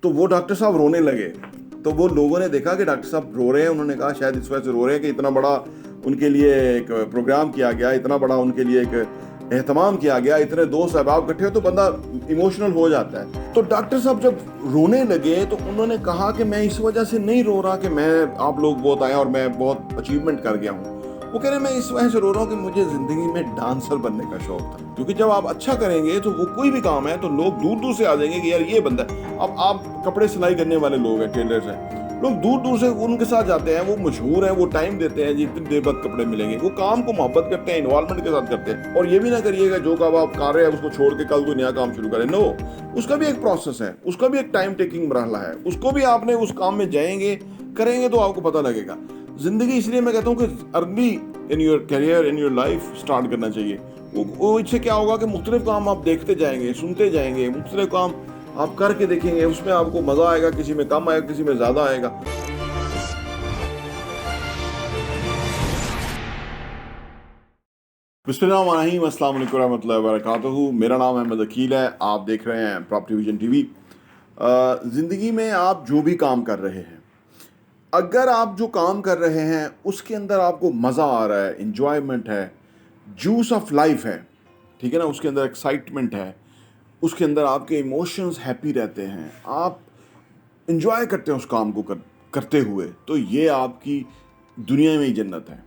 तो वो डॉक्टर साहब रोने लगे। तो वो लोगों ने देखा कि डॉक्टर साहब रो रहे हैं, उन्होंने कहा शायद इस वजह से रो रहे हैं कि इतना बड़ा उनके लिए एक प्रोग्राम किया गया, इतना बड़ा उनके लिए एक एहतमाम किया गया, इतने दोस्त अहबाब इकट्ठे हो तो बंदा इमोशनल हो जाता है। तो डॉक्टर साहब जब रोने लगे तो उन्होंने कहा कि मैं इस वजह से नहीं रो रहा कि मैं आप लोग बहुत आए और मैं बहुत अचीवमेंट कर गया हूँ। वो कह रहे हैं मैं इस वजह से रो रहा हूँ कि मुझे जिंदगी में डांसर बनने का शौक था, क्योंकि जब आप अच्छा करेंगे तो वो कोई भी काम है तो लोग दूर दूर से आ जाएंगे कि यार ये बंदा। अब आप कपड़े सिलाई करने वाले लोग हैं, टेलर्स हैं, लोग दूर दूर से उनके साथ जाते हैं, वो मशहूर हैं, वो टाइम देते हैं जितनी देर बाद कपड़े मिलेंगे, वो काम को मोहब्बत करते हैं, इन्वॉल्वमेंट के साथ करते हैं। और ये भी ना करिएगा जो काम आप कर रहे हैं उसको छोड़ के कल कोई नया काम शुरू करें, नो, उसका भी एक प्रोसेस है, उसका भी एक टाइम टेकिंग मरहला है, उसको भी आपने उस काम में जाएंगे करेंगे तो आपको पता लगेगा। जिंदगी इसलिए मैं कहता हूँ कि early in your career in your life start करना चाहिए। वो इससे क्या होगा कि मुख्तलिफ काम आप देखते जाएंगे, सुनते जाएंगे, मुख्तलिफ काम आप करके देखेंगे, उसमें आपको मजा आएगा, किसी में कम आएगा, किसी में ज्यादा आएगा। बिस्मिल्लाहिर्रहमानिर्रहीम, अस्सलाम वालेकुम रहमतुल्लाहि व बरकातहू। मेरा नाम अहमद अकील है, आप देख रहे हैं प्रॉपर्टी विजन टीवी। ज़िंदगी में आप जो भी काम कर रहे हैं, अगर आप जो काम कर रहे हैं उसके अंदर आपको मज़ा आ रहा है, इंजॉयमेंट है, जूस ऑफ लाइफ है, ठीक है ना, उसके अंदर एक्साइटमेंट है, उसके अंदर आपके इमोशंस हैप्पी रहते हैं, आप इंजॉय करते हैं उस काम को करते हुए, तो ये आपकी दुनिया में ही जन्नत है।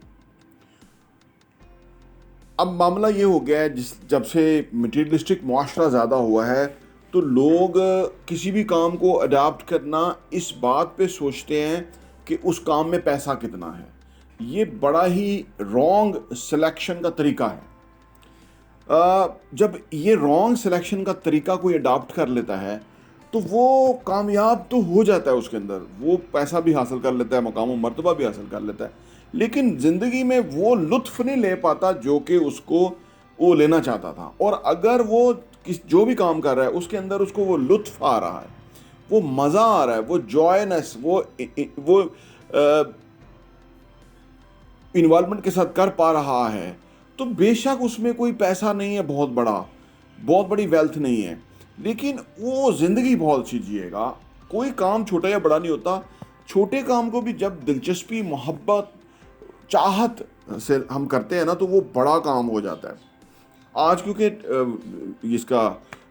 अब मामला ये हो गया है जब से मटीरियलिस्टिक मुआशरा ज़्यादा हुआ है तो लोग किसी भी काम को अडाप्ट करना इस बात पे सोचते हैं कि उस काम में पैसा कितना है। ये बड़ा ही रॉन्ग सिलेक्शन का तरीका है। जब ये रॉन्ग सिलेक्शन का तरीका कोई अडाप्ट कर लेता है तो वो कामयाब तो हो जाता है, उसके अंदर वो पैसा भी हासिल कर लेता है, मकाम और मर्तबा भी हासिल कर लेता है, लेकिन ज़िंदगी में वो लुत्फ़ नहीं ले पाता जो कि उसको वो लेना चाहता था। और अगर वो जो भी काम कर रहा है उसके अंदर उसको वो लुत्फ़ आ रहा है, वो मज़ा आ रहा है, वो जॉयनेस, वो इन्वॉल्वमेंट के साथ कर पा रहा है, तो बेशक उसमें कोई पैसा नहीं है बहुत बड़ी वेल्थ नहीं है, लेकिन वो ज़िंदगी बहुत अच्छी जिएगा। कोई काम छोटा या बड़ा नहीं होता। छोटे काम को भी जब दिलचस्पी, मोहब्बत, चाहत से हम करते हैं ना तो वो बड़ा काम हो जाता है। आज क्योंकि इसका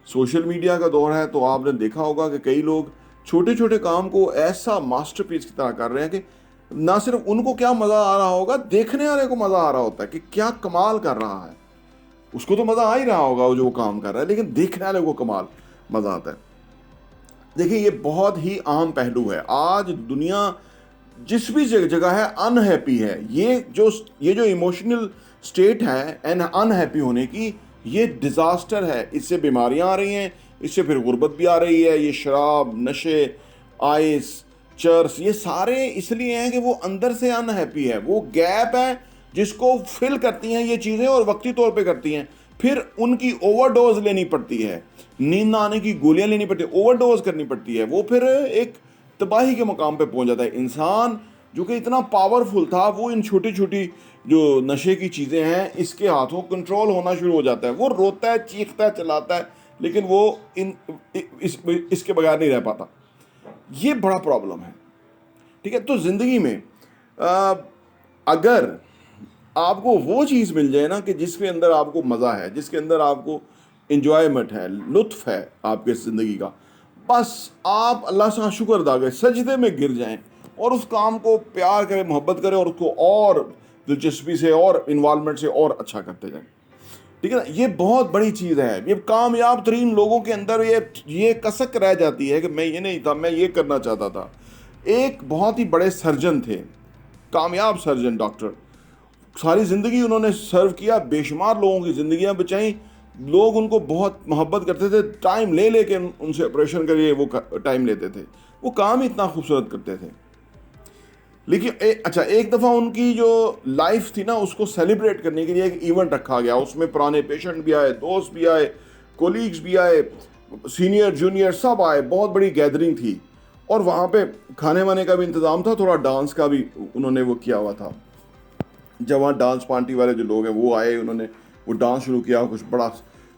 सोशल मीडिया का दौर है तो आपने देखा होगा कि कई लोग छोटे छोटे काम को ऐसा मास्टरपीस की तरह कर रहे हैं कि ना सिर्फ उनको क्या मज़ा आ रहा होगा, देखने वाले को मज़ा आ रहा होता है कि क्या कमाल कर रहा है। उसको तो मज़ा आ ही रहा होगा जो वो काम कर रहा है, लेकिन देखने वाले को कमाल मज़ा आता है। देखिए ये बहुत ही आम पहलू है। आज दुनिया जिस भी जगह है अनहैप्पी है। ये जो इमोशनल स्टेट है एंड अनहैप्पी होने की, ये डिज़ास्टर है। इससे बीमारियां आ रही हैं, इससे फिर गुर्बत भी आ रही है। ये शराब, नशे, आइस, चर्स, ये सारे इसलिए हैं कि वो अंदर से अनहैप्पी है। वो गैप है जिसको फिल करती हैं ये चीज़ें और वक्ती तौर पे करती हैं। फिर उनकी ओवरडोज लेनी पड़ती है, नींद ना आने की गोलियां लेनी पड़ती है, ओवरडोज करनी पड़ती है। वो फिर एक तबाही के मकाम पे पहुंच जाता है। इंसान जो कि इतना पावरफुल था वो इन छोटी छोटी जो नशे की चीज़ें हैं इसके हाथों कंट्रोल होना शुरू हो जाता है। वो रोता है, चीखता है, चिल्लाता है, लेकिन वो इसके बगैर नहीं रह पाता। ये बड़ा प्रॉब्लम है, ठीक है। तो ज़िंदगी में अगर आपको वो चीज़ मिल जाए ना कि जिसके अंदर आपको मज़ा है, जिसके अंदर आपको इंजॉयमेंट है, लुत्फ़ है आपके ज़िंदगी का, बस आप अल्लाह से शुक्र अदा करें, सजदे में गिर जाएं और उस काम को प्यार करें, मोहब्बत करें और उसको और दिलचस्पी से और इन्वॉल्वमेंट से और अच्छा करते जाएं, ठीक है ना। ये बहुत बड़ी चीज़ है। ये कामयाब तरीन लोगों के अंदर ये कसक रह जाती है कि मैं ये नहीं था, मैं ये करना चाहता था। एक बहुत ही बड़े सर्जन थे, कामयाब सर्जन, डॉक्टर, सारी ज़िंदगी उन्होंने सर्व किया, बेशुमार लोगों की ज़िंदगियां बचाई, लोग उनको बहुत मोहब्बत करते थे, टाइम ले लेके उनसे ऑपरेशन करिए वो टाइम लेते थे, वो काम ही इतना खूबसूरत करते थे। लेकिन एक दफ़ा उनकी जो लाइफ थी ना उसको सेलिब्रेट करने के लिए एक इवेंट रखा गया। उसमें पुराने पेशेंट भी आए, दोस्त भी आए, कोलीग्स भी आए, सीनियर जूनियर सब आए, बहुत बड़ी गैदरिंग थी। और वहाँ पे खाने वाने का भी इंतज़ाम था, थोड़ा डांस का भी उन्होंने वो किया हुआ था। जब वहाँ डांस पार्टी वाले जो लोग हैं वो आए, उन्होंने वो डांस शुरू किया, कुछ बड़ा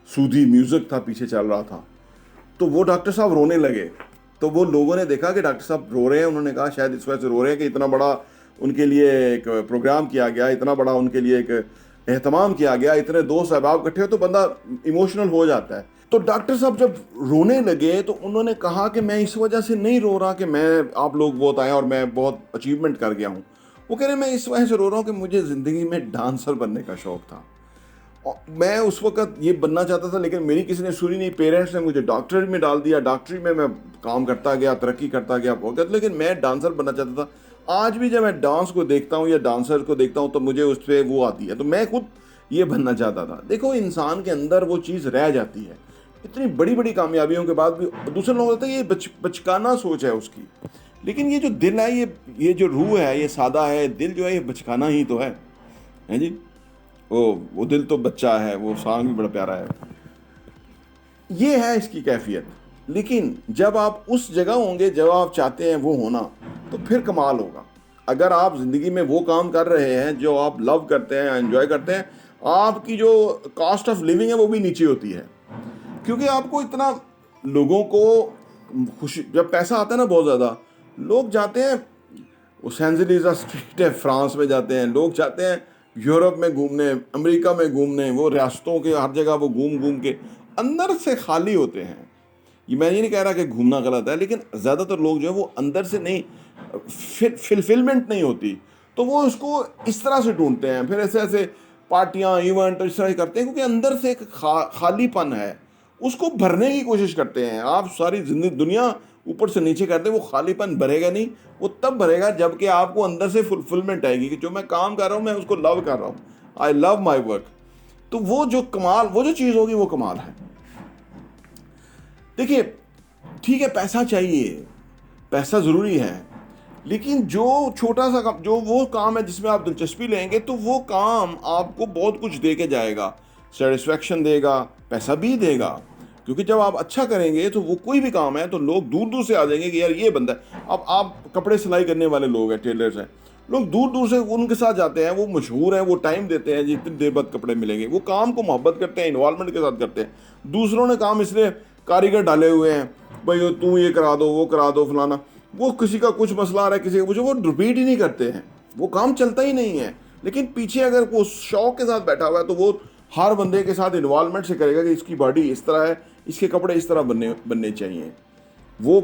सूदी म्यूज़िक था पीछे चल रहा था। तो वो डॉक्टर साहब रोने लगे। तो वो लोगों ने देखा कि डॉक्टर साहब रो रहे हैं, उन्होंने कहा शायद इस वजह से रो रहे हैं कि इतना बड़ा उनके लिए एक प्रोग्राम किया गया, इतना बड़ा उनके लिए एक एहतमाम किया गया, इतने दोस्त अहबाब इकट्ठे हो तो बंदा इमोशनल हो जाता है। तो डॉक्टर साहब जब रोने लगे तो उन्होंने कहा कि मैं इस वजह से नहीं रो रहा कि मैं आप लोग बहुत आए और मैं बहुत अचीवमेंट कर गया हूँ। वो कह रहे मैं इस वजह से रो रहा हूँ कि मुझे ज़िंदगी में डांसर बनने का शौक़ था और मैं उस वक्त ये बनना चाहता था, लेकिन मेरी किसी ने सुनी नहीं। पेरेंट्स ने मुझे डॉक्टरी में डाल दिया, डॉक्टरी में मैं काम करता गया, तरक्की करता गया बहुत, लेकिन मैं डांसर बनना चाहता था। आज भी जब मैं डांस को देखता हूँ या डांसर को देखता हूँ तो मुझे उस पर वो आती है, तो मैं खुद ये बनना चाहता था। देखो इंसान के अंदर वो चीज़ रह जाती है, इतनी बड़ी बड़ी कामयाबियों के बाद भी दूसरे लोग होते हैं ये बचकाना सोच है उसकी, लेकिन ये जो दिल है, ये जो रूह है, ये सादा है, दिल जो है ये बचकाना ही तो है जी। वो दिल तो बच्चा है, वो सॉन्ग भी बड़ा प्यारा है। ये है इसकी कैफियत। लेकिन जब आप उस जगह होंगे जब आप चाहते हैं वो होना, तो फिर कमाल होगा। अगर आप ज़िंदगी में वो काम कर रहे हैं जो आप लव करते हैं, एंजॉय करते हैं, आपकी जो कॉस्ट ऑफ लिविंग है वो भी नीचे होती है, क्योंकि आपको इतना लोगों को खुशी, जब पैसा आता है ना बहुत ज़्यादा, लोग जाते हैं, वो सेंजलीज़ा स्ट्रीट है फ्रांस में जाते हैं, लोग जाते हैं यूरोप में घूमने, अमेरिका में घूमने, वो रियासतों के हर जगह वो घूम घूम के अंदर से खाली होते हैं। ये मैं ये नहीं कह रहा कि घूमना गलत है, लेकिन ज़्यादातर लोग जो है वो अंदर से नहीं, फिलफिलमेंट नहीं होती, तो वो उसको इस तरह से ढूंढते हैं, फिर ऐसे ऐसे पार्टियाँ इवेंट इस तरह करते हैं, क्योंकि अंदर से एक खालीपन है, उसको भरने की कोशिश करते हैं। आप सारी जिंदगी दुनिया ऊपर से नीचे करते हैं, वो खालीपन भरेगा नहीं। वो तब भरेगा जबकि आपको अंदर से फुलफिलमेंट आएगी कि जो मैं काम कर रहा हूँ मैं उसको लव कर रहा हूँ, आई लव माई वर्क। तो वो जो कमाल, वो जो चीज़ होगी वो कमाल है। देखिए ठीक है, पैसा चाहिए, पैसा ज़रूरी है, लेकिन जो छोटा सा काम, जो वो काम है जिसमें आप दिलचस्पी लेंगे, तो वो काम आपको बहुत कुछ दे के जाएगा, सेटिस्फैक्शन देगा, पैसा भी देगा। क्योंकि जब आप अच्छा करेंगे तो वो कोई भी काम है तो लोग दूर दूर से आ जाएंगे कि यार ये बंदा है। अब आप कपड़े सिलाई करने वाले लोग हैं, टेलर्स हैं, लोग दूर दूर से उनके साथ जाते हैं, वो मशहूर हैं, वो टाइम देते हैं जी इतनी देर बाद कपड़े मिलेंगे, वो काम को मोहब्बत करते हैं, इन्वॉल्वमेंट के साथ करते हैं। दूसरों ने काम इसलिए कारीगर डाले हुए हैं, भाई तू ये करा दो, वो करा दो, फलाना, वो किसी का कुछ मसला आ रहा है, किसी का कुछ, वो रिपीट ही नहीं करते हैं, वो काम चलता ही नहीं है। लेकिन पीछे अगर वो शौक के साथ बैठा हुआ है तो वो हर बंदे के साथ इन्वॉल्वमेंट से करेगा कि इसकी बॉडी इस तरह है, इसके कपड़े इस तरह बनने चाहिए। वो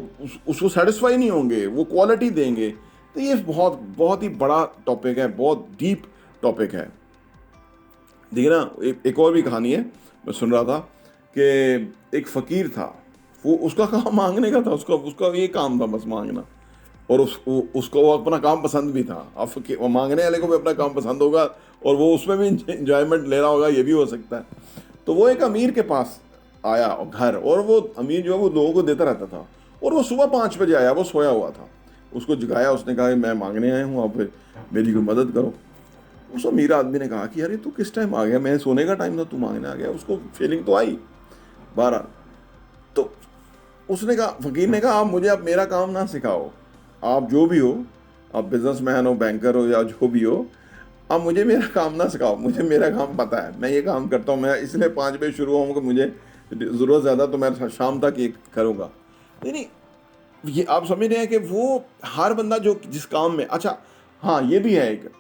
उसको सेटिस्फाई नहीं होंगे, वो क्वालिटी देंगे। तो ये बहुत बहुत ही बड़ा टॉपिक है, बहुत डीप टॉपिक है। देखिए ना, एक और भी कहानी है, मैं सुन रहा था कि एक फ़कीर था, वो उसका काम मांगने का था, उसका ये काम था बस मांगना, और उसको वो अपना काम पसंद भी था। अब वो मांगने वाले को भी अपना काम पसंद होगा और वो उसमें भी इंजॉयमेंट ले रहा होगा, ये भी हो सकता है। तो वो एक अमीर के पास आया घर, और वो अमीर जो है वो लोगों को देता रहता था, और वो सुबह 5 बजे आया, वो सोया हुआ था। उसको जगाया, उसने कहा मैं मांगने आया हूँ, आप मेरी कोई मदद करो। उस अमीर आदमी ने कहा कि अरे तू किस टाइम आ गया, मैं सोने का टाइम था, तू मांगने आ गया। उसको फीलिंग तो आई 12। तो उसने कहा, फ़कीर ने कहा, आप मुझे अब मेरा काम ना सिखाओ, आप जो भी हो, आप बिजनेसमैन हो, बैंकर हो, या जो भी हो, आप मुझे मेरा काम ना सिखाओ, मुझे मेरा काम पता है, मैं ये काम करता हूँ, मैं इसलिए 5 बजे शुरू हूँ कि मुझे ज़रूरत ज़्यादा तो मैं शाम तक ये करूँगा। नहीं, ये आप समझ रहे हैं कि वो हर बंदा जो जिस काम में, अच्छा हाँ ये भी है, एक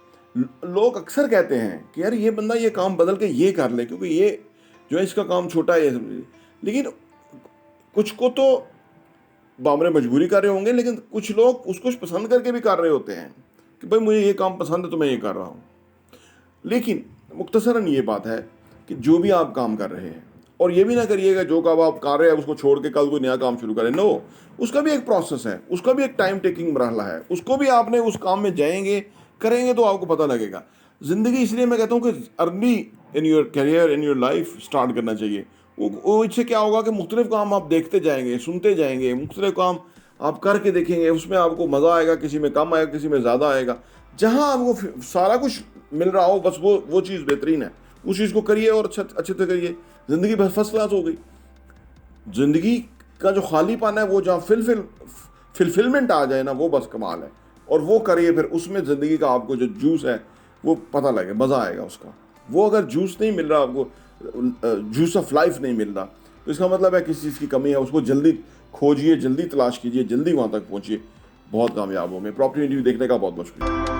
लोग अक्सर कहते हैं कि यार ये बंदा ये काम बदल के ये कर ले, क्योंकि ये जो है इसका काम छोटा है, लेकिन कुछ को तो बामरे मजबूरी कर रहे होंगे, लेकिन कुछ लोग उसको पसंद करके भी कर रहे होते हैं कि भाई मुझे ये काम पसंद है तो मैं ये कर रहा हूँ। लेकिन मुख्तसरन ये बात है कि जो भी आप काम कर रहे हैं, और ये भी ना करिएगा जो काम आप कर रहे हैं उसको छोड़ के कल कोई नया काम शुरू करें, नो, उसका भी एक प्रोसेस है, उसका भी एक टाइम टेकिंग मरहला है, उसको भी आपने उस काम में जाएंगे, करेंगे तो आपको पता लगेगा। ज़िंदगी इसलिए मैं कहता हूँ कि early in your career, in your life start करना चाहिए। वो इससे क्या होगा कि मुख्तलिफ काम आप देखते जाएंगे, सुनते जाएंगे, मुख्तलिफ काम आप करके देखेंगे, उसमें आपको मज़ा आएगा, किसी में कम आएगा, किसी में ज़्यादा आएगा। जहाँ आपको सारा कुछ मिल रहा हो, बस वो चीज़ बेहतरीन है, उस चीज़ को करिए और अच्छे से करिए, ज़िंदगी बस फर्स्ट क्लास हो गई। ज़िंदगी का जो खालीपन है, वो जहाँ फिलफिलमेंट आ जाए ना, वो बस कमाल है। और वो करिए, फिर उसमें ज़िंदगी का आपको जो जूस है वो पता लगे, मज़ा आएगा उसका। वो अगर जूस नहीं मिल रहा आपको, जूस ऑफ लाइफ नहीं मिल रहा, तो इसका मतलब है किसी चीज़ की कमी है, उसको जल्दी खोजिए, जल्दी तलाश कीजिए, जल्दी वहाँ तक पहुँचिए, बहुत कामयाब होंगे। प्रॉपर्टी इंटरव्यू देखने का बहुत बहुत शुक्रिया।